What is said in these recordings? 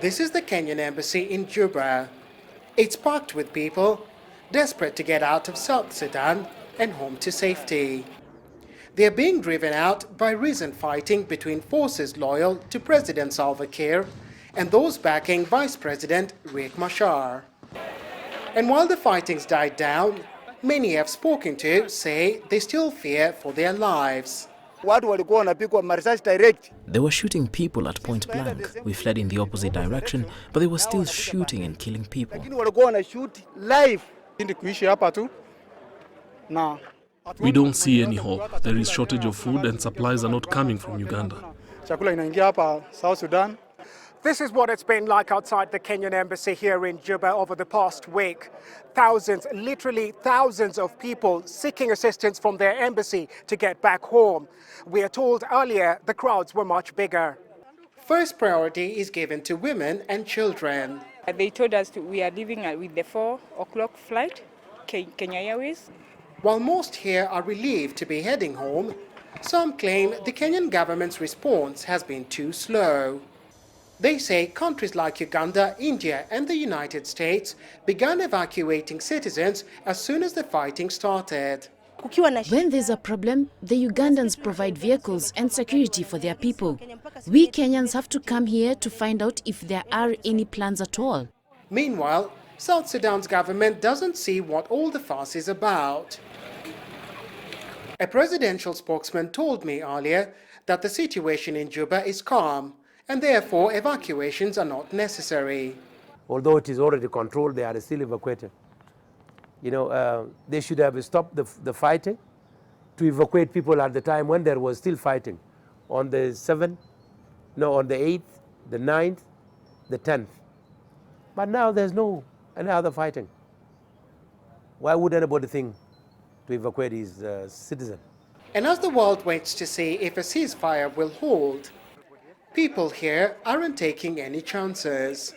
This is the Kenyan embassy in Juba. It's packed with people desperate to get out of South Sudan and home to safety. They are being driven out by recent fighting between forces loyal to President Salva Kiir and those backing Vice President Riek Machar. And while the fighting's died down, many I've spoken to say they still fear for their lives. They were shooting people at point blank. We fled in the opposite direction, but they were still shooting and killing people. We don't see any hope. There is shortage of food and supplies are not coming from Uganda. This is what it's been like outside the Kenyan embassy here in Juba over the past week. Thousands, literally thousands of people seeking assistance from their embassy to get back home. We are told earlier the crowds were much bigger. First priority is given to women and children. They told us we are leaving with the 4 o'clock flight, Kenya Airways. While most here are relieved to be heading home, some claim the Kenyan government's response has been too slow. They say countries like Uganda, India and the United States began evacuating citizens as soon as the fighting started. When there's a problem, the Ugandans provide vehicles and security for their people. We Kenyans have to come here to find out if there are any plans at all. Meanwhile, South Sudan's government doesn't see what all the fuss is about. A presidential spokesman told me earlier that the situation in Juba is calm, and therefore evacuations are not necessary. Although it is already controlled, they are still evacuated. They should have stopped the fighting to evacuate people at the time when there was still fighting, on the 7th, on the 8th, the 9th, the 10th. But now there's no any other fighting. Why would anybody think to evacuate his citizen? And as the world waits to see if a ceasefire will hold, people here aren't taking any chances.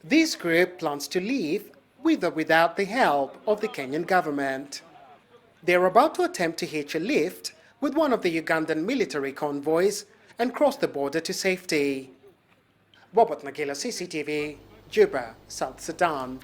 This group plans to leave with or without the help of the Kenyan government. They're about to attempt to hitch a lift with one of the Ugandan military convoys and cross the border to safety. Bobot Nagila, CCTV, Juba, South Sudan.